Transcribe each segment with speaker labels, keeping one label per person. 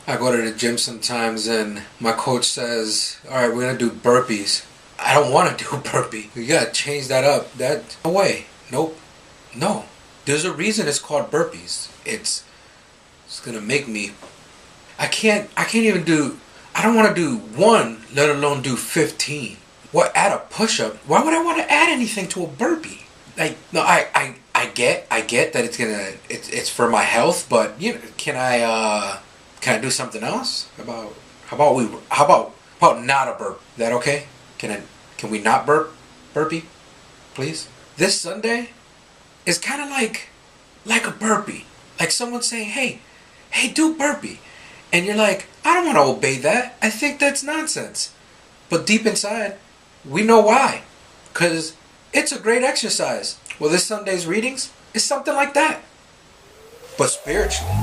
Speaker 1: I go to the gym sometimes and my coach says, alright, we're going to do burpees. I don't want to do a burpee. You got to change that up. No way. Nope. No. There's a reason it's called burpees. It's going to make me... I can't even do... I don't want to do one, let alone do 15. What, add a push-up? Why would I want to add anything to a burpee? Like, no, I get that it's for my health, but you know, can I do something else? How about not a burp? Is that okay? Can we not burpee, please? This Sunday is kind of like a burpee, like someone saying, hey, do burpee, and you're like, I don't want to obey that. I think that's nonsense, but deep inside, we know why, because it's a great exercise. Well, this Sunday's readings is something like that, but spiritually.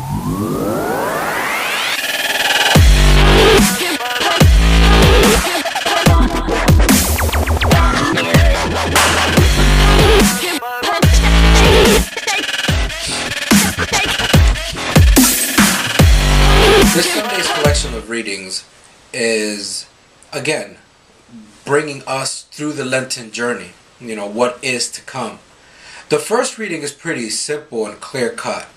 Speaker 1: This Sunday's collection of readings is, again, bringing us through the Lenten journey. You know, what is to come. The first reading is pretty simple and clear-cut.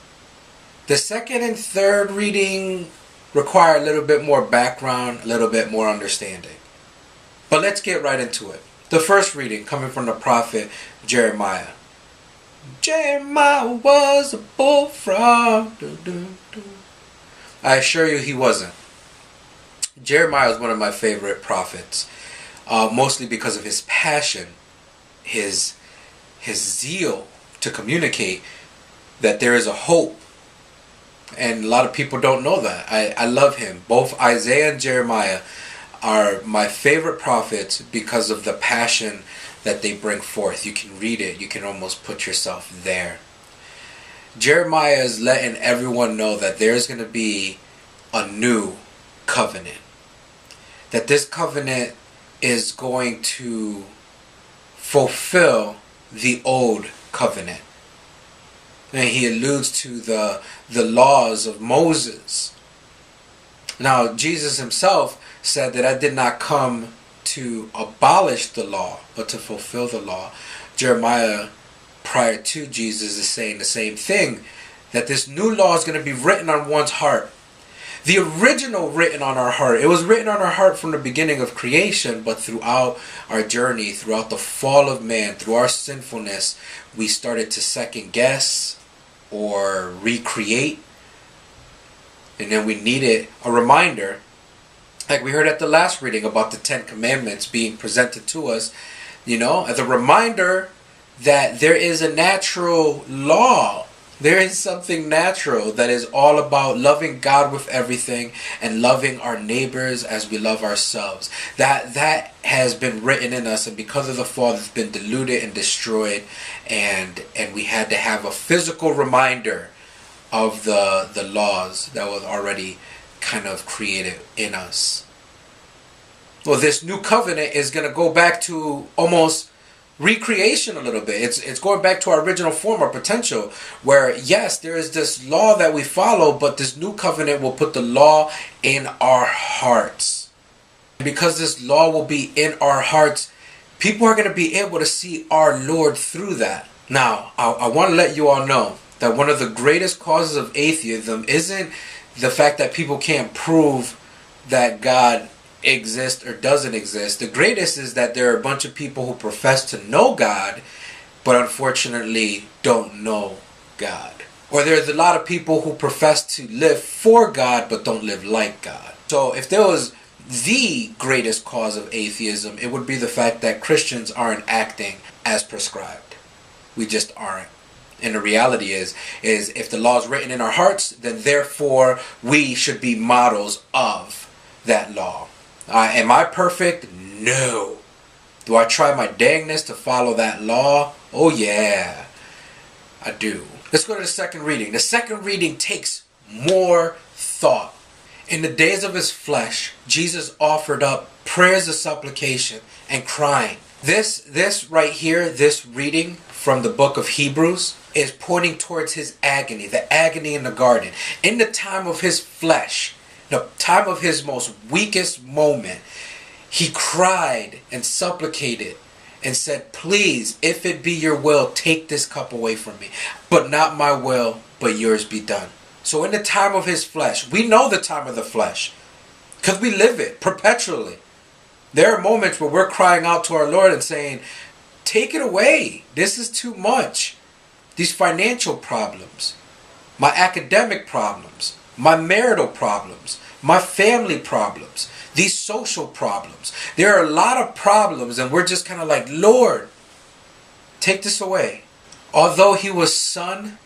Speaker 1: The second and third reading require a little bit more background, a little bit more understanding. But let's get right into it. The first reading coming from the prophet Jeremiah. Jeremiah was a bullfrog. I assure you he wasn't. Jeremiah is one of my favorite prophets, mostly because of his passion, his zeal to communicate that there is a hope. And a lot of people don't know that. I love him. Both Isaiah and Jeremiah are my favorite prophets because of the passion that they bring forth. You can read it. You can almost put yourself there. Jeremiah is letting everyone know that there's going to be a new covenant. That this covenant is going to fulfill the old covenant. And he alludes to the laws of Moses. Now, Jesus himself said that I did not come to abolish the law, but to fulfill the law. Jeremiah, prior to Jesus, is saying the same thing, that this new law is going to be written on one's heart. The original written on our heart. It was written on our heart from the beginning of creation, but throughout our journey, throughout the fall of man, through our sinfulness, we started to second guess or recreate. And then we needed a reminder, like we heard at the last reading about the 10 Commandments being presented to us, you know, as a reminder that there is a natural law. There is something natural that is all about loving God with everything and loving our neighbors as we love ourselves. That has been written in us, and because of the fall, it's been diluted and destroyed, and we had to have a physical reminder of the laws that was already kind of created in us. Well, this new covenant is going to go back to almost recreation a little bit. It's going back to our original form or potential, where yes, there is this law that we follow, but this new covenant will put the law in our hearts. And because this law will be in our hearts, people are going to be able to see our Lord through that. Now, I want to let you all know that one of the greatest causes of atheism isn't the fact that people can't prove that God exists or doesn't exist. The greatest is that there are a bunch of people who profess to know God, but unfortunately don't know God. Or there's a lot of people who profess to live for God, but don't live like God. So if there was the greatest cause of atheism, it would be the fact that Christians aren't acting as prescribed. We just aren't. And the reality is if the law is written in our hearts, then therefore we should be models of that law. Am I perfect? No. Do I try my dangness to follow that law? Oh yeah, I do. Let's go to the second reading. The second reading takes more thought. In the days of his flesh, Jesus offered up prayers of supplication and crying. This right here, this reading from the book of Hebrews, is pointing towards his agony, the agony in the garden. In the time of his flesh, the time of his most weakest moment, he cried and supplicated and said, please, if it be your will, take this cup away from me. But not my will, but yours be done. So in the time of his flesh, we know the time of the flesh, because we live it perpetually. There are moments where we're crying out to our Lord and saying, take it away. This is too much. These financial problems, my academic problems, my marital problems, my family problems, these social problems. There are a lot of problems, and we're just kind of like, Lord, take this away. Although he was son,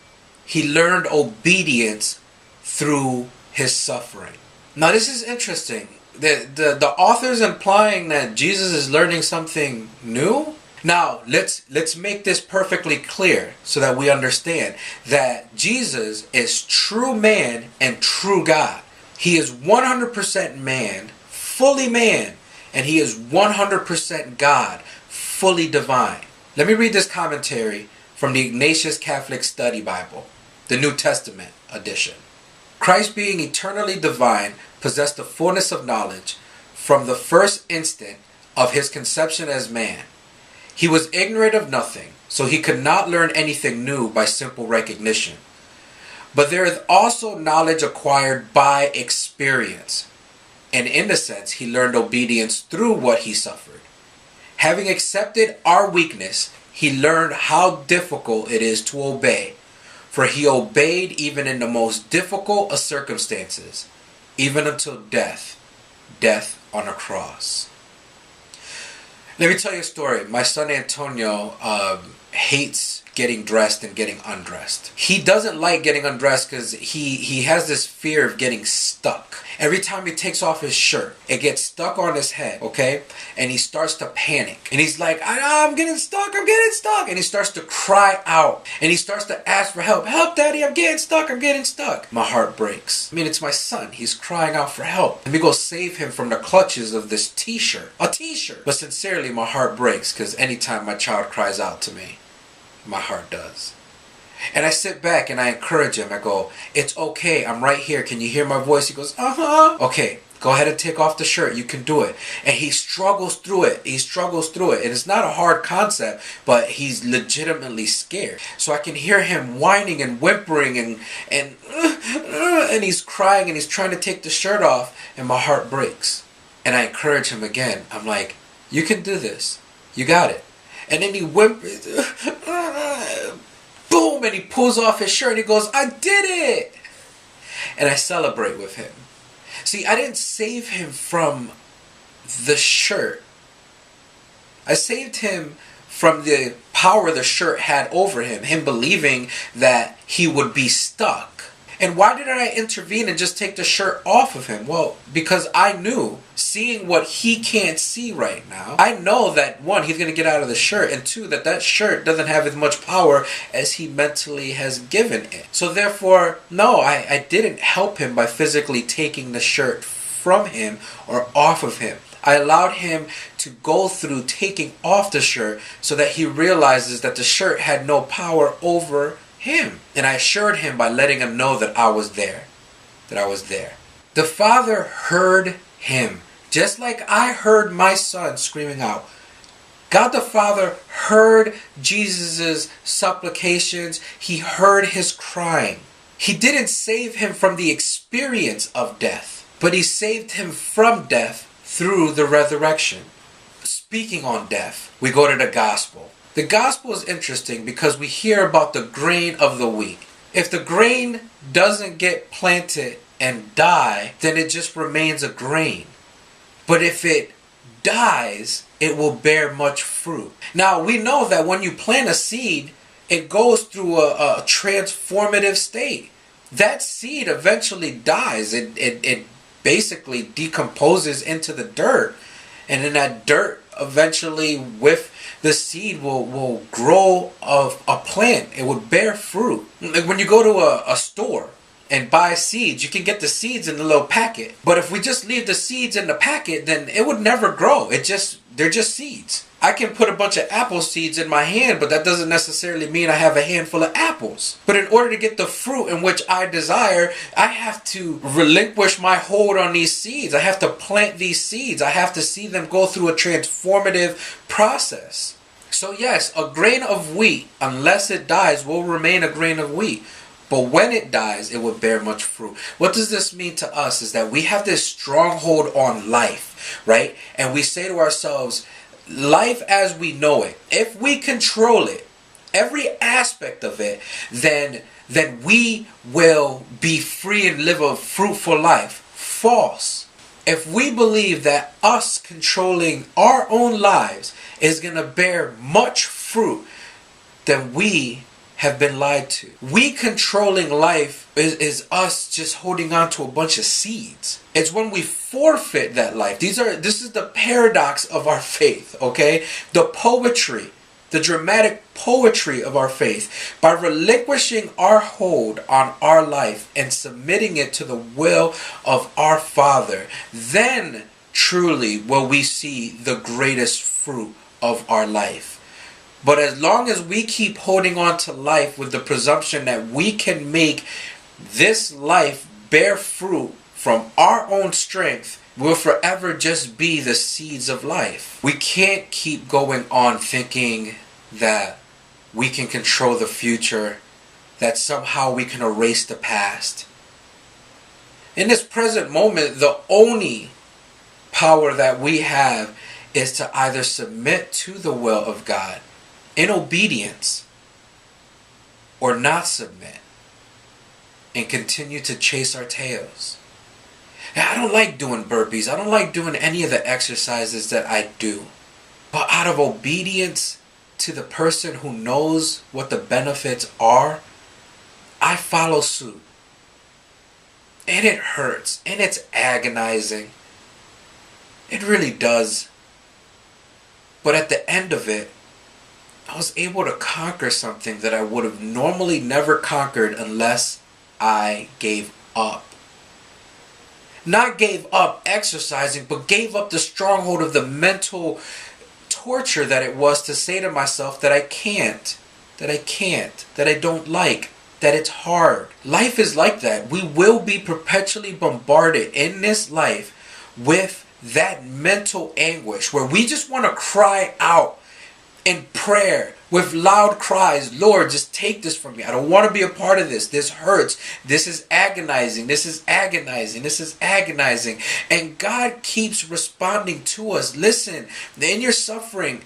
Speaker 1: he learned obedience through his suffering. Now this is interesting. The author's implying that Jesus is learning something new. Now, let's make this perfectly clear so that we understand that Jesus is true man and true God. He is 100% man, and he is 100% God, fully divine. Let me read this commentary from the Ignatius Catholic Study Bible, the New Testament edition. Christ, being eternally divine, possessed the fullness of knowledge from the first instant of his conception as man. He was ignorant of nothing, so he could not learn anything new by simple recognition. But there is also knowledge acquired by experience. And in a sense, he learned obedience through what he suffered. Having accepted our weakness, he learned how difficult it is to obey. For he obeyed even in the most difficult of circumstances, even until death on a cross. Let me tell you a story. My son Antonio hates getting dressed and getting undressed. He doesn't like getting undressed because he has this fear of getting stuck. Every time he takes off his shirt, it gets stuck on his head, okay? And he starts to panic. And he's like, I'm getting stuck. And he starts to cry out. And he starts to ask for help. Help, Daddy, I'm getting stuck. My heart breaks. I mean, it's my son. He's crying out for help. Let me go save him from the clutches of this t-shirt. A t-shirt. But sincerely, my heart breaks because anytime my child cries out to me, my heart does. And I sit back and I encourage him. I go, it's okay. I'm right here. Can you hear my voice? He goes, uh-huh. Okay, go ahead and take off the shirt. You can do it. And he struggles through it. And it's not a hard concept, but he's legitimately scared. So I can hear him whining and whimpering and he's crying and he's trying to take the shirt off. And my heart breaks. And I encourage him again. I'm like, you can do this. You got it. And then he whimpers, boom, and he pulls off his shirt and he goes, I did it! And I celebrate with him. See, I didn't save him from the shirt. I saved him from the power the shirt had over him believing that he would be stuck. And why did I intervene and just take the shirt off of him? Well, because I knew, seeing what he can't see right now, I know that one, he's going to get out of the shirt, and two, that shirt doesn't have as much power as he mentally has given it. So therefore, no, I didn't help him by physically taking the shirt from him or off of him. I allowed him to go through taking off the shirt so that he realizes that the shirt had no power over him. And I assured him by letting him know that I was there. The Father heard him, just like I heard my son screaming out. God the Father heard Jesus' supplications. He heard his crying. He didn't save him from the experience of death, but he saved him from death through the resurrection. Speaking on death, we go to the gospel. The gospel is interesting because we hear about the grain of the wheat. If the grain doesn't get planted and die, then it just remains a grain. But if it dies, it will bear much fruit. Now, we know that when you plant a seed, it goes through a transformative state. That seed eventually dies. It basically decomposes into the dirt. And then that dirt eventually with the seed will grow of a plant. It would bear fruit. Like when you go to a store and buy seeds. You can get the seeds in the little packet. But if we just leave the seeds in the packet, then it would never grow. They're just seeds. I can put a bunch of apple seeds in my hand, but that doesn't necessarily mean I have a handful of apples. But in order to get the fruit in which I desire, I have to relinquish my hold on these seeds. I have to plant these seeds. I have to see them go through a transformative process. So yes, a grain of wheat, unless it dies, will remain a grain of wheat. But when it dies, it will bear much fruit. What does this mean to us is that we have this stronghold on life, right? And we say to ourselves, life as we know it, if we control it, every aspect of it, then we will be free and live a fruitful life. False. If we believe that us controlling our own lives is going to bear much fruit, then we have been lied to. We controlling life is us just holding on to a bunch of seeds. It's when we forfeit that life. This is the paradox of our faith, okay? The poetry, the dramatic poetry of our faith. By relinquishing our hold on our life and submitting it to the will of our Father, then truly will we see the greatest fruit of our life. But as long as we keep holding on to life with the presumption that we can make this life bear fruit from our own strength, we'll forever just be the seeds of life. We can't keep going on thinking that we can control the future, that somehow we can erase the past. In this present moment, the only power that we have is to either submit to the will of God in obedience, or not submit and continue to chase our tails. Now, I don't like doing burpees. I don't like doing any of the exercises that I do. But out of obedience to the person who knows what the benefits are, I follow suit. And it hurts. And it's agonizing. It really does. But at the end of it, I was able to conquer something that I would have normally never conquered unless I gave up. Not gave up exercising, but gave up the stronghold of the mental torture that it was to say to myself that I can't, that I don't like, that it's hard. Life is like that. We will be perpetually bombarded in this life with that mental anguish where we just want to cry out in prayer with loud cries, Lord, just take this from me. I don't want to be a part of this. This hurts. This is agonizing. This is agonizing. This is agonizing. And God keeps responding to us. Listen, in your suffering,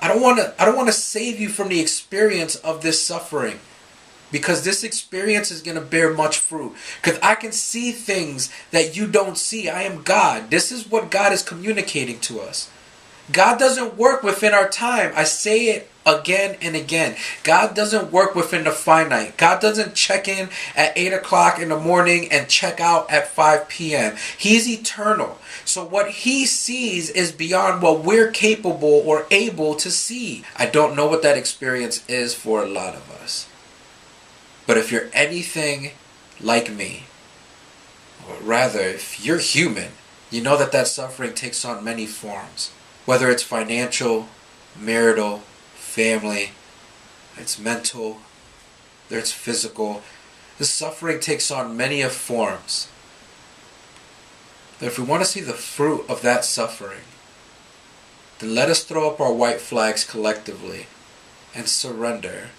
Speaker 1: I don't want to save you from the experience of this suffering, because this experience is going to bear much fruit. Because I can see things that you don't see. I am God. This is what God is communicating to us. God doesn't work within our time. I say it again and again. God doesn't work within the finite. God doesn't check in at 8 o'clock in the morning and check out at 5 p.m. He's eternal. So what he sees is beyond what we're capable or able to see. I don't know what that experience is for a lot of us. But if you're anything like me, or rather, if you're human, you know that suffering takes on many forms. Whether it's financial, marital, family, it's mental, whether it's physical, the suffering takes on many of forms. But if we want to see the fruit of that suffering, then let us throw up our white flags collectively and surrender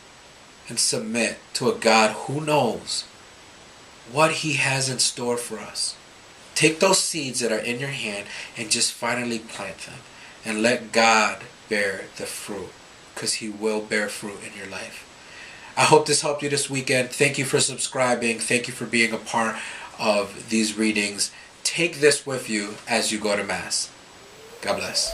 Speaker 1: and submit to a God who knows what he has in store for us. Take those seeds that are in your hand and just finally plant them. And let God bear the fruit, because he will bear fruit in your life. I hope this helped you this weekend. Thank you for subscribing. Thank you for being a part of these readings. Take this with you as you go to Mass. God bless.